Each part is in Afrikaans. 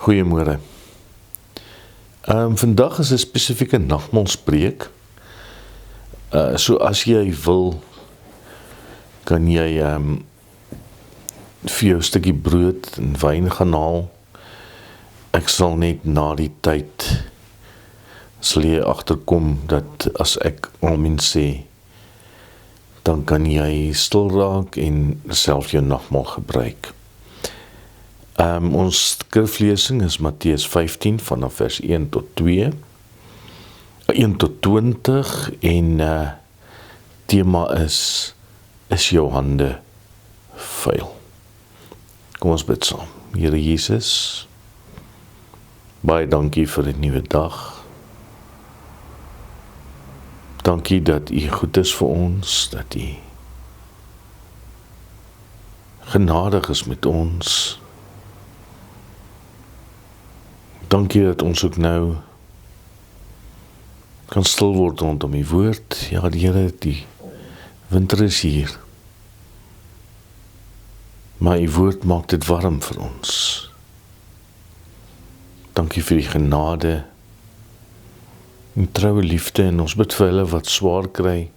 Goeiemôre. Vandag is 'n spesifieke nagmaalspreek. So as jy wil, kan jy vir jou 'n stukkie brood en wyn gaan haal. Ek sal net na die tyd sal jy agterkom dat as ek amen sê, dan kan jy stil raak en self jou nagmaal gebruik. Ons skriflesing is Matteus 15 vanaf vers 1 tot 2, 1 tot 20 en tema is jou hande vuil? Kom ons bid saam. Here Jesus, baie dankie vir 'n nuwe dag. Dankie dat U goed is vir ons, dat U genadig is met ons. Dankie dat ons ook nou kan stil word rondom U woord. Ja, Here, die winter is hier. Maar U woord maak dit warm vir ons. Dankie vir die genade en troue liefde, en ons bid vir hulle wat swaar kry,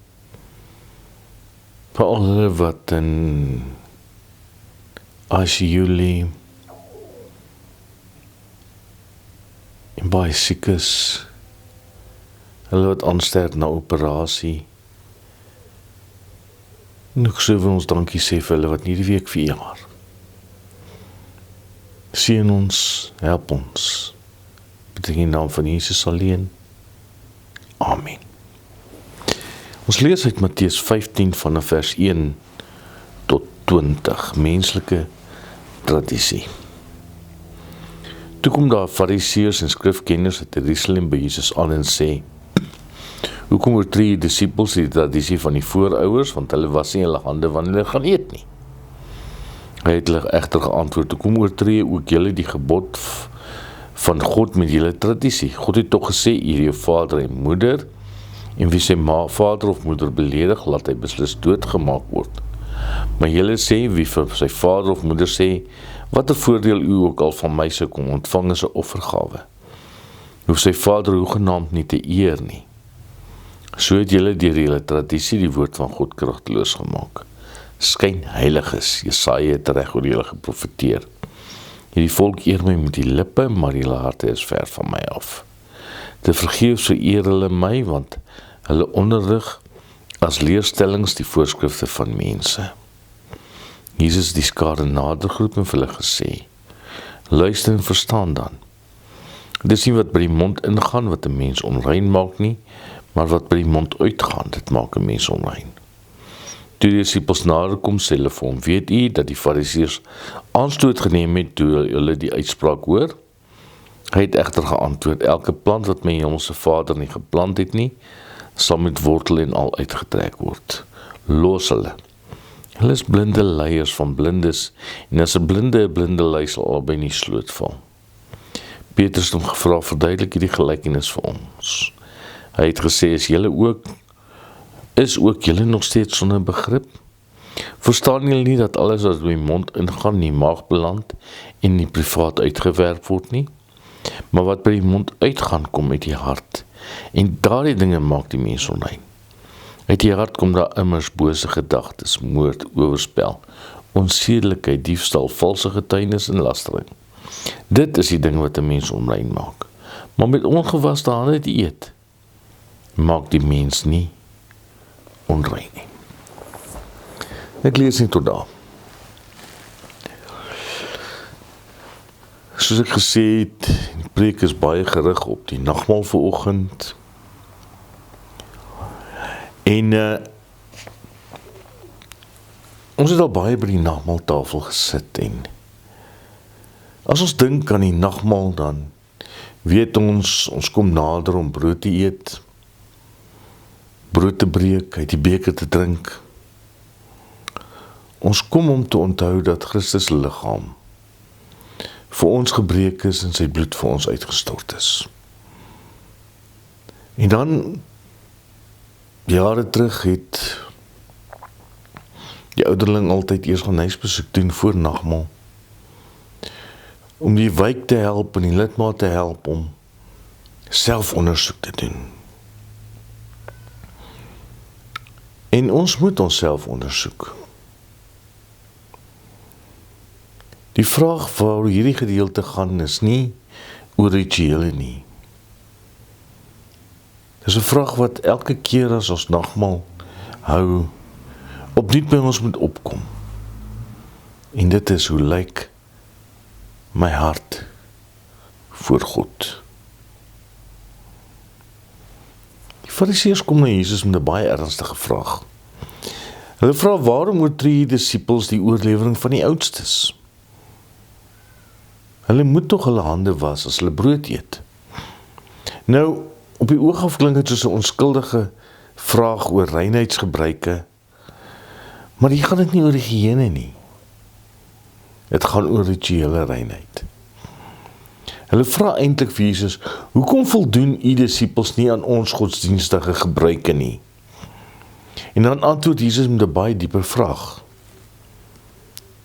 vir al hulle wat in ICU lê, en baie siek is, hulle wat aansterf na operasie, en ook so wil ons dankie sê vir hulle wat nie die week verjaar. Seën ons, help ons, in die naam van Jesus alleen. Amen. Ons lees uit Matteus 15 vanaf vers 1 tot 20, menslike tradisie. Toe kom daar Fariseërs en skrifkenners uit Jerusalem by Jesus aan en sê: "Hoekom oortree die disippels die tradisie van die voorouers, want hulle was nie hulle hande wanneer hulle gaan eet nie?" Hy het hulle egter geantwoord: "Hoekom oortree ook julle die gebod van God met julle tradisie? God het tog gesê, eer jou vader en moeder, en wie sy vader of moeder beledig, laat hy beslis doodgemaak word. Maar julle sê, wie vir sy vader of moeder sê, watter voordeel u ook al van my sou kom ontvang is 'n offergawe, hoef sy vader hoegenaamd nie te eer nie. So het julle deur julle tradisie die woord van God kragteloos gemaak. Skynheiliges, Jesaja het reg oor julle geprofeteer. Hierdie volk eer my met die lippe, maar julle harte is ver van my af. Te vergeefs vereer hulle my, want hulle onderrig as leerstellings die voorskrifte van mense." Jesus die skare nader geroep en vir hulle gesê: "Luister en verstaan dan. Dit is nie wat by die mond ingaan wat 'n mens onrein maak nie, maar wat by die mond uitgaan, dit maak 'n mens onrein." Toe die disippels nader kom, sê hulle vir hom: "Weet u dat die Fariseërs aanstoot geneem het toe hulle die uitspraak hoor?" Hy het egter geantwoord: "Elke plant wat my hemelse Vader nie geplant het nie, sal met wortel en al uitgetrek word. Los hulle. Hulle is blinde leiers van blindes, en as 'n blinde lei sal albei in die sloot val." Petrus het hom gevra: "Verduidelik hierdie gelykenis vir ons." Hy het gesê: Is ook julle nog steeds sonder begrip? Verstaan julle nie dat alles wat by die mond ingaan in die maag beland en in die privaat uitgewerp word nie? Maar wat by die mond uitgaan, kom uit die hart, en daardie dinge maak die mens onrein. Uit die hart kom daar immers bose gedagtes, moord, oorspel, onsedelikheid, diefstal, valse getuienis en lastering. Dit is die ding wat 'n mens onrein maak. Maar met ongewaste hande te eet, maak die mens nie onrein nie. Ek lees nie tot daar. Soos ek gesê het, die preek is baie gerig op die nagmaal vanoggend. En ons het al baie by die nagmaaltafel gesit, en as ons dink aan die nagmaal, dan weet ons kom nader om brood te eet, brood te breek, uit die beker te drink. Ons kom om te onthou dat Christus liggaam vir ons gebreek is en sy bloed vir ons uitgestort is. En dan, jare terug, het die ouderling altyd eers gaan huisbesoek doen voor nagmaal. om die wijk te help en die lidmaat te help om selfondersoek te doen. En ons moet onsself ondersoek. Die vraag waaroor hierdie gedeelte gaan is nie oor rituele nie. Dis 'n vraag wat elke keer as ons nagmaal hou, opnuut by ons moet opkom. En dit is, hoe lyk my hart voor God? Die Fariseërs kom na Jesus met 'n baie ernstige vraag. Hulle vra, waarom oortree die disippels die oorlewering van die oudstes? Hulle moet tog hulle hande was as hulle brood eet. Nou, op die oog af klink dit soos 'n onskuldige vraag oor reinheidsgebruike, maar hier gaan dit nie oor die higiëne nie. Dit gaan oor rituele reinheid. Hulle vra eintlik vir Jesus, hoekom voldoen u disippels nie aan ons godsdienstige gebruike nie? En dan antwoord Jesus met 'n baie dieper vraag.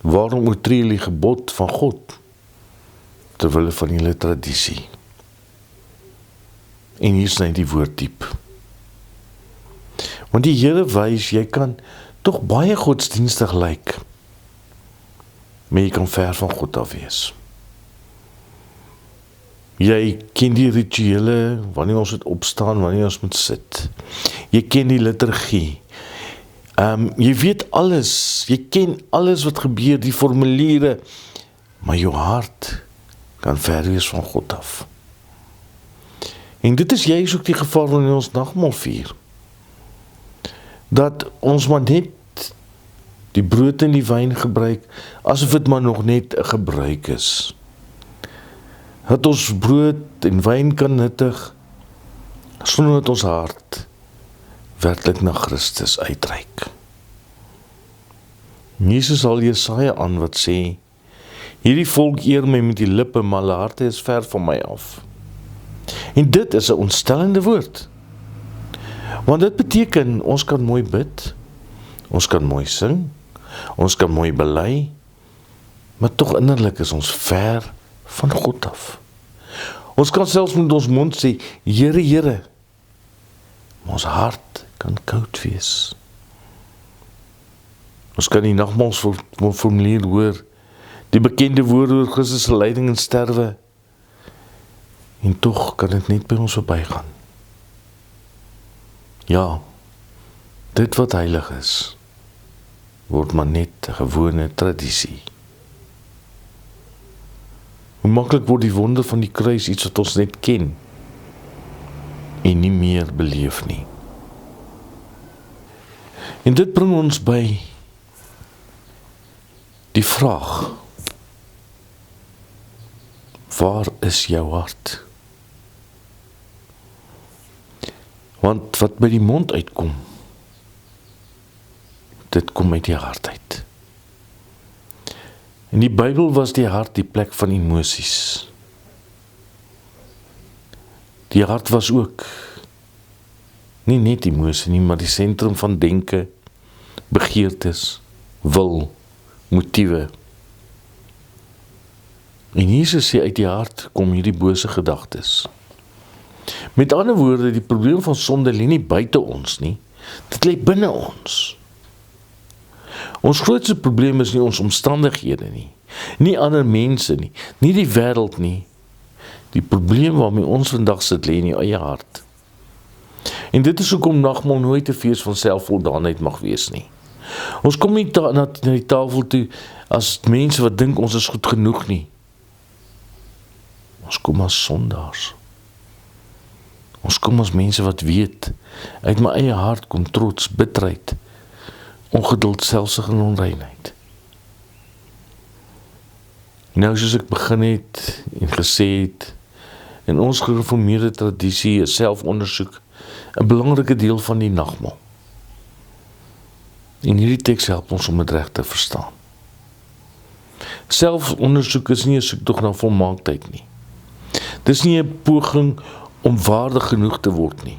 Waarom oortree julle die gebod van God terwille van julle tradisie? En hier sny die woord diep. Want die Here wys, jy kan tog baie godsdienstig lyk, maar jy kan ver van God af wees. Jy ken die rituele, wanneer ons moet opstaan, wanneer ons moet sit. Jy ken die liturgie. Jy weet alles, jy ken alles wat gebeur, die formuliere, maar jou hart kan ver wees van God af. En dit is juist ook die geval wanneer ons nagmaal vier. Dat ons maar net die brood en die wyn gebruik, asof dit maar nog net 'n gebruik is. Dat ons brood en wyn kan nuttig, sonder dat ons hart werklik na Christus uitreik. Jesus haal Jesaja aan wat sê, hierdie volk eer my met die lippe, maar hulle harte is ver van my af. En dit is 'n ontstellende woord. Want dit beteken, ons kan mooi bid, ons kan mooi sing, ons kan mooi bely, maar tog innerlik is ons ver van God af. Ons kan selfs met ons mond sê, Here, Here, maar ons hart kan koud wees. Ons kan die nagmaalsformulier hoor, die bekende woorde oor Christus se lyding en sterwe, en tog kan dit net by ons verbygaan. Ja, dit wat heilig is, word maar net 'n gewone tradisie. Hoe maklik word die wonder van die kruis iets wat ons net ken, en nie meer beleef nie. En dit bring ons by die vraag, waar is jou hart? Want wat by die mond uitkom, dit kom uit die hart uit. In die Bybel was die hart die plek van emosies. Die hart was ook nie net emosie nie, maar die sentrum van denke, begeertes, wil, motiewe. En Jesus sê uit die hart kom hierdie bose gedagtes. Met ander woorde, die probleem van sonde lê nie buite ons nie, dit lê binne ons. Ons grootste probleem is nie ons omstandighede nie, nie ander mense nie, nie die wêreld nie. Die probleem waarmee ons vandag sit lê in die eie hart. En dit is hoekom nagmaal nooit 'n fees van selfvoldaanheid mag wees nie. Ons kom nie na die tafel toe as mense wat dink ons is goed genoeg nie. Ons kom as sondaars. Ons kom as mense wat weet, uit my eie hart kom trots, bitterheid, ongeduld, selfsug en onreinheid. Nou soos ek begin het en gesê het, in ons gereformeerde tradisie is selfondersoek 'n belangrike deel van die nagmaal. En hierdie teks help ons om dit reg te verstaan. Selfondersoek is nie 'n soektog na volmaaktheid nie. Dis nie 'n poging om waardig genoeg te word nie.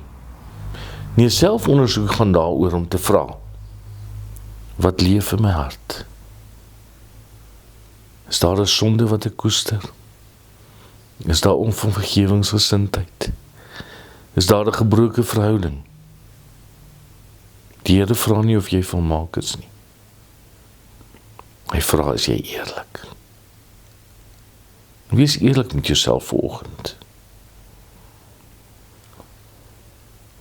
Nee, selfondersoek gaan daaroor om te vra, wat leef in my hart? Is daar 'n sonde wat ek koester? Is daar onvergewingsgesindheid? Is daar 'n gebroke verhouding? Die Here vra nie of jy volmaak is nie. Hy vra, is jy eerlik? Wees eerlik met jouself vanoggend.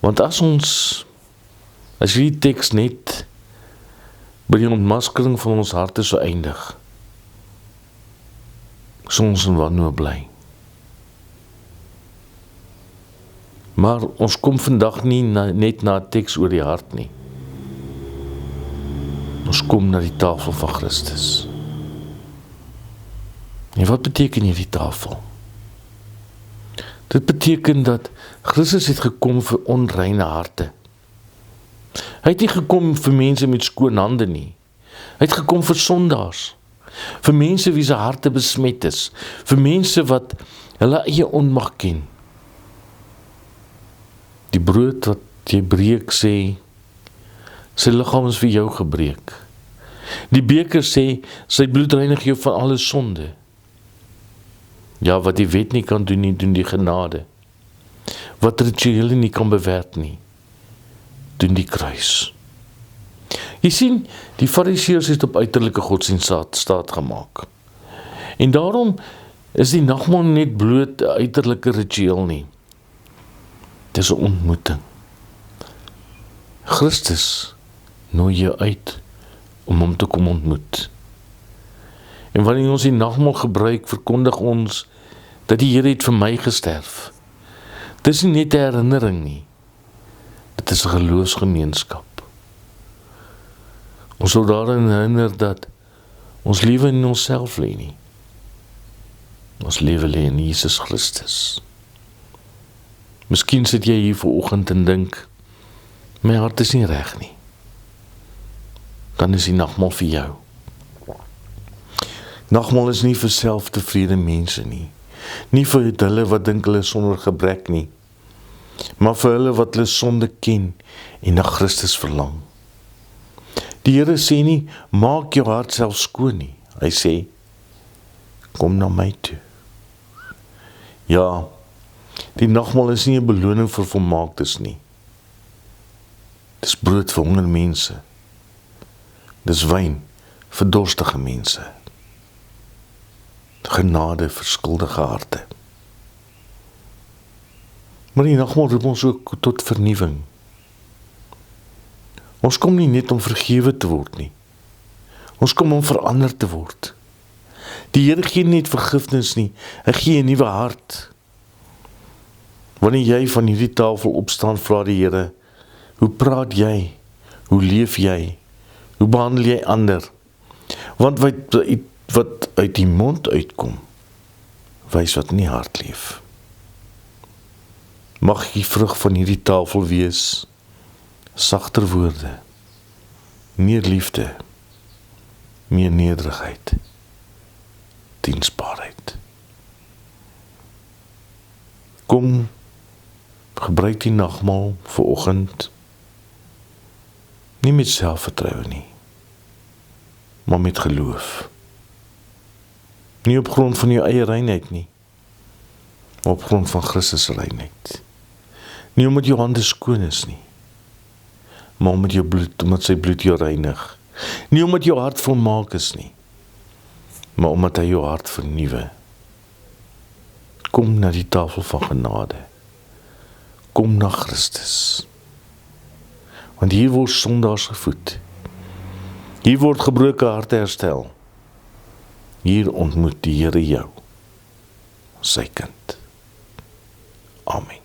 Want as hierdie teks net by die ontmaskering van ons harte so eindig, is ons in wanhoop bly. Maar ons kom vandag nie net na 'n teks oor die hart nie. Ons kom na die tafel van Christus. En wat beteken hierdie tafel? Dit beteken dat Christus het gekom vir onreine harte. Hy het nie gekom vir mense met skoon hande nie. Hy het gekom vir sondaars. Vir mense wie se harte besmet is. Vir mense wat hulle eie onmag ken. Die brood wat jy breek sê, sy liggaam is vir jou gebreek. Die beker sê, sy bloed reinig jou van alle sonde. Ja, wat die wet nie kan doen nie, doen die genade. Wat rituele nie kan bewerk nie, doen die kruis. Jy sien, die Fariseërs het op uiterlike godsdienst staat gemaak. En daarom is die nagmaal net bloot 'n uiterlike ritueel nie. Dit is 'n ontmoeting. Christus nooi jou uit om hom te kom ontmoet. En wanneer ons die nagmaal gebruik, verkondig ons dat die Here het vir my gesterf. Dit is nie net 'n herinnering nie. Dit is 'n geloofsgemeenskap. Ons sal daarin herinner dat ons lewe in onsself lê nie. Ons lewe lê in Jesus Christus. Miskien sit jy hier vanoggend en dink, my hart is nie reg nie. Dan is die nagmaal vir jou. Nagmaal is nie vir selftevrede mense nie. Nie vir hulle wat dink hulle is sonder gebrek nie. Maar vir hulle wat hulle sonde ken en na Christus verlang. Die Here sê nie, maak jou hart self skoon nie. Hy sê, kom na my toe. Ja, die nagmaal is nie 'n beloning vir volmaaktes nie. Dis brood vir honger mense. Dis wyn vir dorstige mense. Genade vir skuldige harte. Maar die nagmaal roep ons ook tot vernuwing. Ons kom nie net om vergewe te word nie. Ons kom om verander te word. Die Here gee nie net vergifnis nie, hy gee 'n nuwe hart. Wanneer jy van hierdie tafel opstaan, vra die Here, hoe praat jy? Hoe leef jy? Hoe behandel jy ander? Want wat uit die mond uitkom, wys wat in die hart leef. Mag die vrug van hierdie tafel wees, sagter woorde, meer liefde, meer nederigheid, diensbaarheid. Kom, gebruik die nagmaal vanoggend, nie met selfvertroue nie, maar met geloof. Nie op grond van jou eie reinheid nie, maar op grond van Christus se reinheid. Nie omdat jou hande skoon is nie, maar omdat jou bloed, omdat sy bloed jou reinig. Nie omdat jou hart volmaak is nie, maar omdat hy jou hart vernuwe. Kom na die tafel van genade. Kom na Christus. Want hier word sondaars gevoed. Hier word gebroke harte herstel. Hier ontmoet die Here jou, sy kind. Amen.